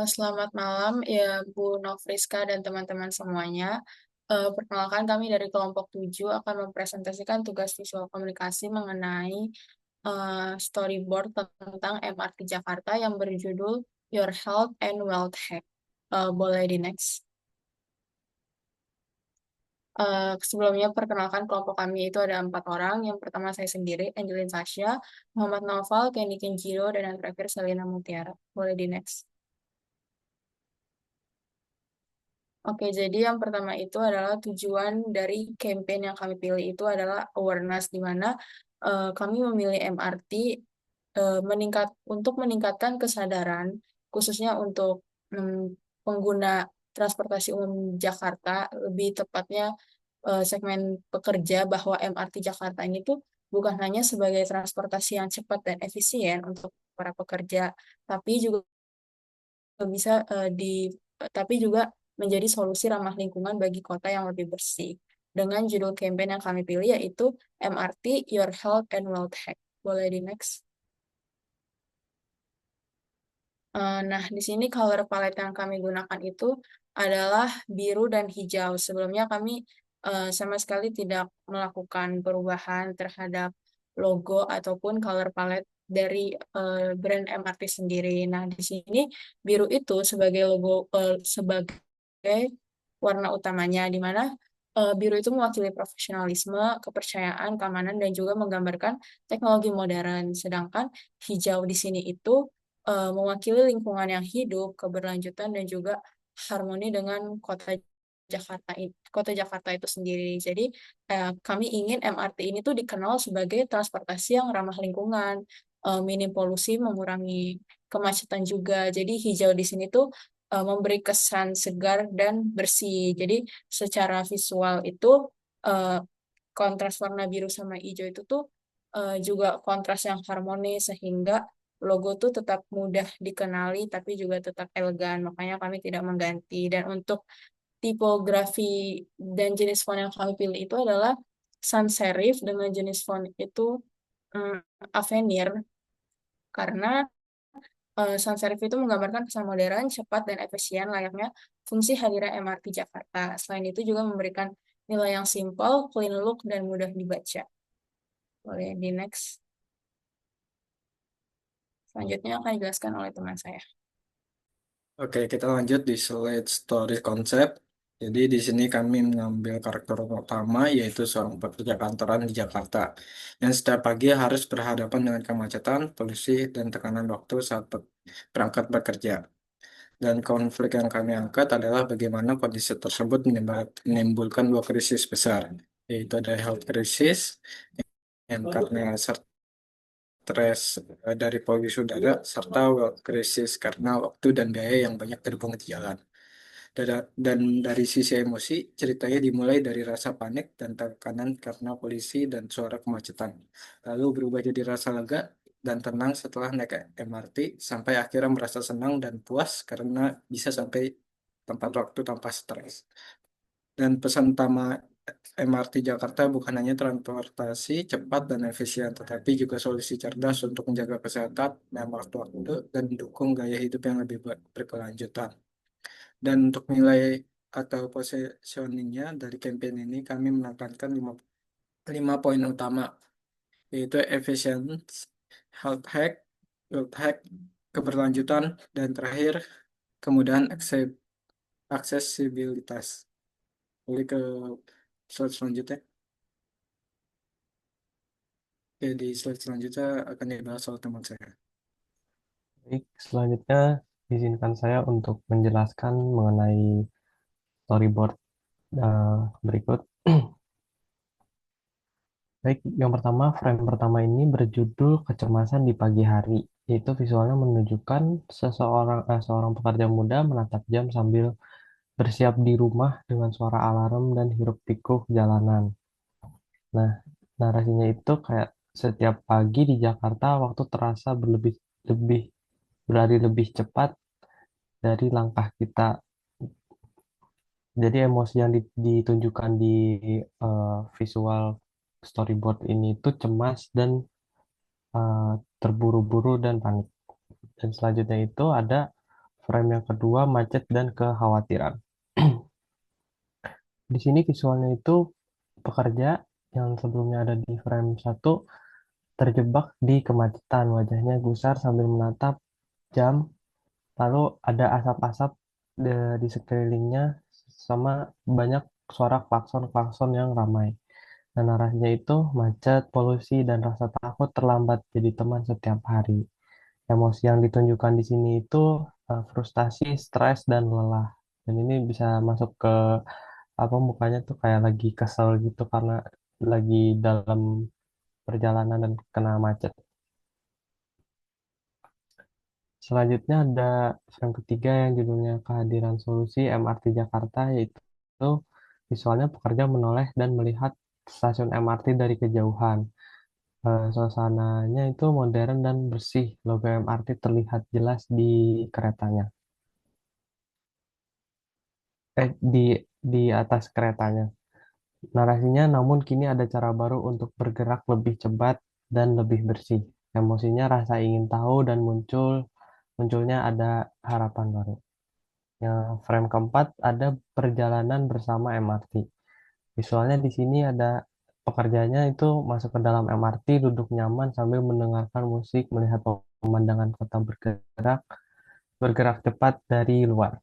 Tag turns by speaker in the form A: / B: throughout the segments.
A: Selamat malam ya Bu Novriska dan teman-teman semuanya. Perkenalkan kami dari kelompok 7 akan mempresentasikan tugas visual komunikasi mengenai storyboard tentang MRT Jakarta yang berjudul Your Health and Wealth Hack. Boleh di next. Sebelumnya perkenalkan kelompok kami itu ada 4 orang. Yang pertama saya sendiri, Angelin Sasha, Muhammad Naufal, Kenny Kenjiro, dan yang terakhir Selina Mutiara. Boleh di next. Oke, jadi yang pertama itu adalah tujuan dari campaign yang kami pilih itu adalah awareness, di mana kami memilih MRT untuk meningkatkan kesadaran, khususnya untuk pengguna transportasi umum Jakarta, lebih tepatnya segmen pekerja, bahwa MRT Jakarta ini tuh bukan hanya sebagai transportasi yang cepat dan efisien untuk para pekerja, tapi juga bisa tapi juga menjadi solusi ramah lingkungan bagi kota yang lebih bersih. Dengan judul campaign yang kami pilih yaitu MRT Your Health and Wealth Hack. Boleh di next. Nah, di sini color palette yang kami gunakan itu adalah biru dan hijau. Sebelumnya kami sama sekali tidak melakukan perubahan terhadap logo ataupun color palette dari brand MRT sendiri. Nah, di sini biru itu sebagai sebagai warna utamanya, di mana biru itu mewakili profesionalisme, kepercayaan, keamanan, dan juga menggambarkan teknologi modern. Sedangkan hijau di sini itu mewakili lingkungan yang hidup, keberlanjutan, dan juga harmoni dengan kota Jakarta itu sendiri. Jadi kami ingin MRT ini tuh dikenal sebagai transportasi yang ramah lingkungan, minim polusi, mengurangi kemacetan juga. Jadi hijau di sini tuh memberi kesan segar dan bersih. Jadi secara visual itu eh, kontras warna biru sama hijau itu tuh juga kontras yang harmonis, sehingga logo tuh tetap mudah dikenali tapi juga tetap elegan. Makanya kami tidak mengganti. Dan untuk tipografi dan jenis font yang kami pilih itu adalah sans serif dengan jenis font itu mm, Avenir, karena sans serif itu menggambarkan kesan modern, cepat, dan efisien layaknya fungsi hadirnya MRT Jakarta. Selain itu juga memberikan nilai yang simple, clean look, dan mudah dibaca. Boleh di next. Selanjutnya akan dijelaskan oleh teman saya.
B: Oke, kita lanjut di slide story konsep. Jadi di sini kami mengambil karakter utama yaitu seorang pekerja kantoran di Jakarta yang setiap pagi harus berhadapan dengan kemacetan, polusi, dan tekanan waktu saat berangkat bekerja. Dan konflik yang kami angkat adalah bagaimana kondisi tersebut menimbulkan dua krisis besar, yaitu ada health crisis yang karena stres dari polusi udara, serta wealth crisis karena waktu dan biaya yang banyak terbuang di jalan. Dan dari sisi emosi, ceritanya dimulai dari rasa panik dan tekanan karena polisi dan suara kemacetan. Lalu berubah jadi rasa lega dan tenang setelah naik MRT, sampai akhirnya merasa senang dan puas karena bisa sampai tempat waktu tanpa stres. Dan pesan utama MRT Jakarta bukan hanya transportasi cepat dan efisien, tetapi juga solusi cerdas untuk menjaga kesehatan, waktu waktu, dan mendukung gaya hidup yang lebih berkelanjutan. Dan untuk nilai atau positioningnya dari campaign ini, kami menekankan lima poin utama, yaitu efficiency, health hack, wealth hack, keberlanjutan, dan terakhir kemudahan aksesibilitas. Boleh ke slide selanjutnya. Oke, di slide selanjutnya akan dibahas soal teman saya.
C: Baik, selanjutnya izinkan saya untuk menjelaskan mengenai storyboard berikut. Baik, yang pertama, frame pertama ini berjudul Kecemasan di Pagi Hari, yaitu visualnya menunjukkan seorang pekerja muda menatap jam sambil bersiap di rumah dengan suara alarm dan hiruk-pikuk jalanan. Nah, narasinya itu kayak setiap pagi di Jakarta waktu terasa lebih berlari lebih cepat dari langkah kita. Jadi emosi yang ditunjukkan di visual storyboard ini itu cemas dan terburu-buru dan panik. Dan selanjutnya itu ada frame yang kedua, macet dan kekhawatiran. Di sini visualnya itu pekerja yang sebelumnya ada di frame satu terjebak di kemacetan. Wajahnya gusar sambil menatap jam. Lalu ada asap-asap di sekelilingnya sama banyak suara klakson-klakson yang ramai. Dan narasinya itu macet, polusi, dan rasa takut terlambat jadi teman setiap hari. Emosi yang ditunjukkan di sini itu frustasi, stres, dan lelah. Dan ini bisa masuk ke apa mukanya tuh kayak lagi kesel gitu karena lagi dalam perjalanan dan kena macet. Selanjutnya ada frame ketiga yang judulnya kehadiran solusi MRT Jakarta, yaitu visualnya pekerja menoleh dan melihat stasiun MRT dari kejauhan. Suasananya itu modern dan bersih. Logo MRT terlihat jelas di keretanya. Di atas keretanya. Narasinya, namun kini ada cara baru untuk bergerak lebih cepat dan lebih bersih. Emosinya rasa ingin tahu dan munculnya ada harapan baru. Yang frame keempat ada perjalanan bersama MRT. Visualnya di sini ada pekerjanya itu masuk ke dalam MRT, duduk nyaman sambil mendengarkan musik, melihat pemandangan kota bergerak cepat di luar.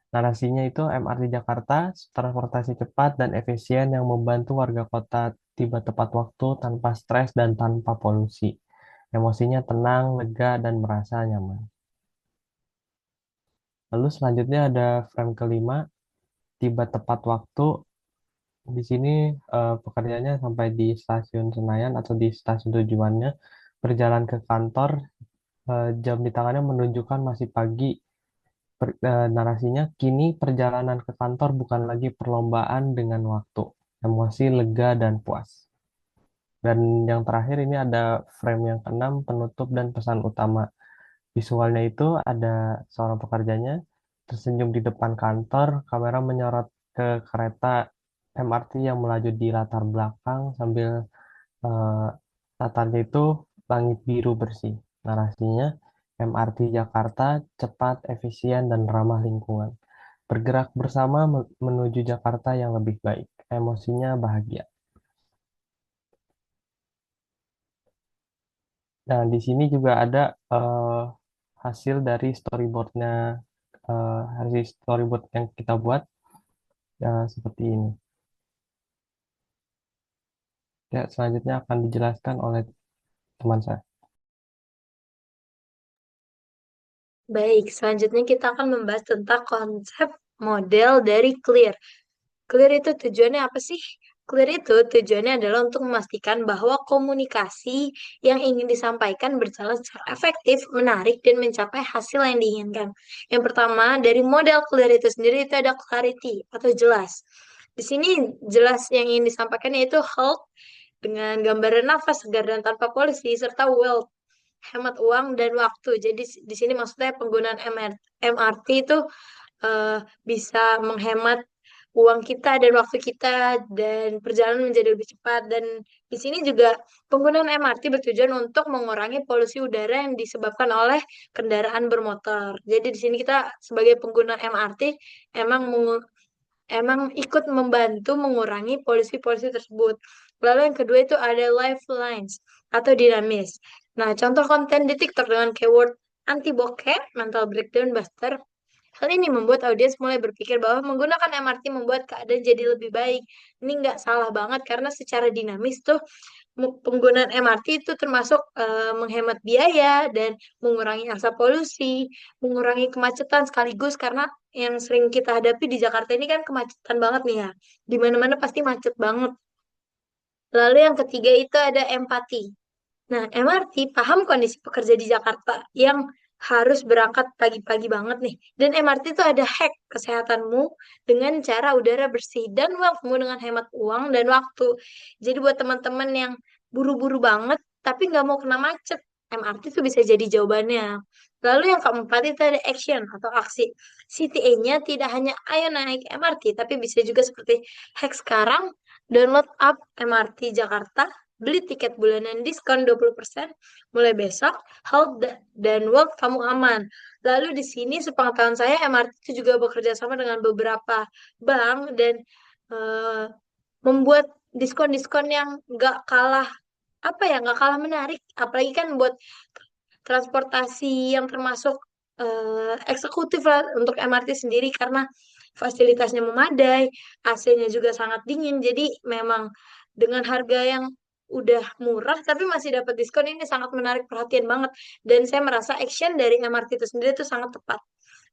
C: Narasinya itu MRT Jakarta, transportasi cepat dan efisien yang membantu warga kota tiba tepat waktu tanpa stres dan tanpa polusi. Emosinya tenang, lega, dan merasa nyaman. Lalu selanjutnya ada frame kelima, tiba tepat waktu. Di sini pekerjaannya sampai di stasiun Senayan atau di stasiun tujuannya, berjalan ke kantor, jam di tangannya menunjukkan masih pagi. Narasinya, kini perjalanan ke kantor bukan lagi perlombaan dengan waktu. Emosi lega dan puas. Dan yang terakhir ini ada frame yang keenam, penutup dan pesan utama. Visualnya itu ada seorang pekerjanya tersenyum di depan kantor, kamera menyorot ke kereta MRT yang melaju di latar belakang sambil eh, latarnya itu langit biru bersih. Narasinya MRT Jakarta cepat, efisien, dan ramah lingkungan. Bergerak bersama menuju Jakarta yang lebih baik. Emosinya bahagia. Nah, di sini juga ada hasil dari hasil storyboard yang kita buat ya, seperti ini. Ya, selanjutnya akan dijelaskan oleh teman saya.
D: Baik, selanjutnya kita akan membahas tentang konsep model dari clear. Clear itu tujuannya apa sih? Clear itu tujuannya adalah untuk memastikan bahwa komunikasi yang ingin disampaikan berjalan secara efektif, menarik, dan mencapai hasil yang diinginkan. Yang pertama, dari model clear itu sendiri itu ada clarity atau jelas. Di sini jelas yang ingin disampaikan yaitu health dengan gambaran nafas segar dan tanpa polusi, serta wealth hemat uang dan waktu. Jadi di sini maksudnya penggunaan MRT itu eh, bisa menghemat uang kita dan waktu kita dan perjalanan menjadi lebih cepat. Dan di sini juga penggunaan MRT bertujuan untuk mengurangi polusi udara yang disebabkan oleh kendaraan bermotor. Jadi di sini kita sebagai pengguna MRT emang emang ikut membantu mengurangi polusi-polusi tersebut. Lalu yang kedua itu ada lifelines atau dinamis. Nah, contoh konten di TikTok dengan keyword anti bokeh, mental breakdown buster. Hal ini membuat audiens mulai berpikir bahwa menggunakan MRT membuat keadaan jadi lebih baik. Ini nggak salah banget karena secara dinamis tuh penggunaan MRT itu termasuk menghemat biaya dan mengurangi asap polusi, mengurangi kemacetan sekaligus karena yang sering kita hadapi di Jakarta ini kan kemacetan banget nih ya. Di mana-mana pasti macet banget. Lalu yang ketiga itu ada empati. Nah, MRT paham kondisi pekerja di Jakarta yang harus berangkat pagi-pagi banget nih. Dan MRT itu ada hack kesehatanmu dengan cara udara bersih dan uangmu dengan hemat uang dan waktu. Jadi buat teman-teman yang buru-buru banget tapi nggak mau kena macet, MRT itu bisa jadi jawabannya. Lalu yang keempat itu ada action atau aksi. CTA-nya tidak hanya ayo naik MRT, tapi bisa juga seperti hack sekarang, download app MRT Jakarta, beli tiket bulanan diskon 20%, mulai besok, health dan wealth kamu aman. Lalu di sini sepengetahuan saya MRT itu juga bekerja sama dengan beberapa bank dan eh, membuat diskon-diskon yang nggak kalah menarik, apalagi kan buat transportasi yang termasuk eksekutif lah untuk MRT sendiri karena fasilitasnya memadai, AC-nya juga sangat dingin, jadi memang dengan harga yang udah murah tapi masih dapat diskon ini sangat menarik perhatian banget dan saya merasa action dari MRT itu sendiri itu sangat tepat.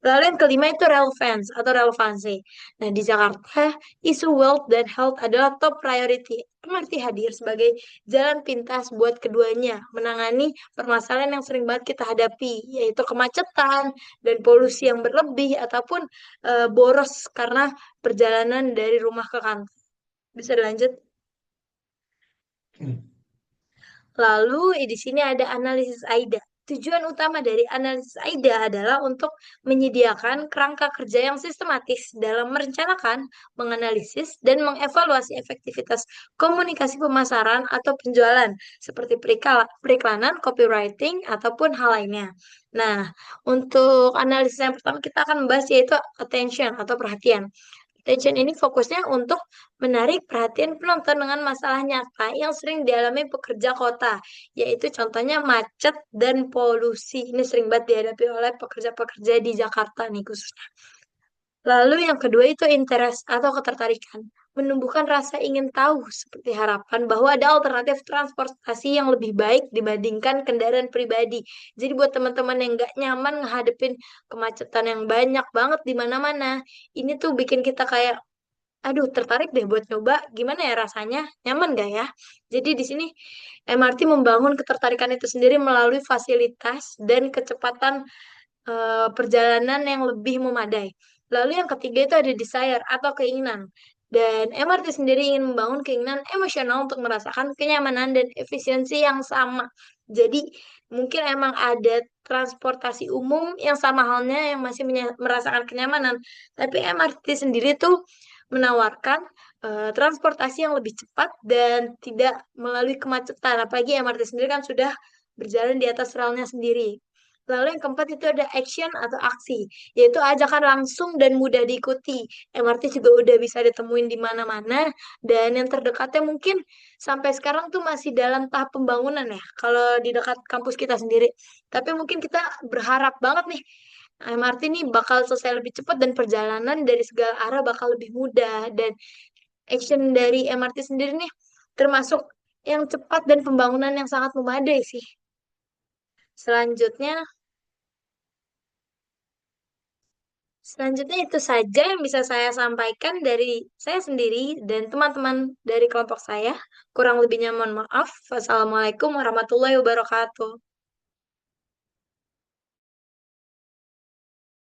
D: Lalu yang kelima itu relevance atau relevansi. Nah, di Jakarta, isu wealth dan health adalah top priority. MRT hadir sebagai jalan pintas buat keduanya, menangani permasalahan yang sering banget kita hadapi, yaitu kemacetan dan polusi yang berlebih, ataupun boros karena perjalanan dari rumah ke kantor. Bisa dilanjut? Lalu di sini ada analisis AIDA. Tujuan utama dari analisis AIDA adalah untuk menyediakan kerangka kerja yang sistematis dalam merencanakan, menganalisis, dan mengevaluasi efektivitas komunikasi pemasaran atau penjualan, seperti periklanan, copywriting, ataupun hal lainnya. Nah, untuk analisis yang pertama kita akan membahas yaitu attention atau perhatian. Attention ini fokusnya untuk menarik perhatian penonton dengan masalah nyata yang sering dialami pekerja kota, yaitu contohnya macet dan polusi. Ini sering banget dihadapi oleh pekerja-pekerja di Jakarta nih khususnya. Lalu yang kedua itu interest atau ketertarikan. Menumbuhkan rasa ingin tahu seperti harapan bahwa ada alternatif transportasi yang lebih baik dibandingkan kendaraan pribadi. Jadi buat teman-teman yang nggak nyaman ngehadepin kemacetan yang banyak banget di mana-mana, ini tuh bikin kita kayak, aduh tertarik deh buat nyoba, gimana ya rasanya, nyaman gak ya? Jadi di sini MRT membangun ketertarikan itu sendiri melalui fasilitas dan kecepatan perjalanan yang lebih memadai. Lalu yang ketiga itu ada desire atau keinginan. Dan MRT sendiri ingin membangun keinginan emosional untuk merasakan kenyamanan dan efisiensi yang sama. Jadi mungkin emang ada transportasi umum yang sama halnya yang masih merasakan kenyamanan. Tapi MRT sendiri tuh menawarkan transportasi yang lebih cepat dan tidak melalui kemacetan. Apalagi MRT sendiri kan sudah berjalan di atas relnya sendiri. Lalu yang keempat itu ada action atau aksi, yaitu ajakan langsung dan mudah diikuti. MRT juga udah bisa ditemuin di mana-mana, dan yang terdekatnya mungkin sampai sekarang tuh masih dalam tahap pembangunan ya, kalau di dekat kampus kita sendiri. Tapi mungkin kita berharap banget nih, MRT ini bakal selesai lebih cepat dan perjalanan dari segala arah bakal lebih mudah. Dan action dari MRT sendiri nih termasuk yang cepat dan pembangunan yang sangat memadai sih. Selanjutnya, Selanjutnya itu saja yang bisa saya sampaikan dari saya sendiri dan teman-teman dari kelompok saya. Kurang lebihnya mohon maaf. Wassalamualaikum warahmatullahi wabarakatuh.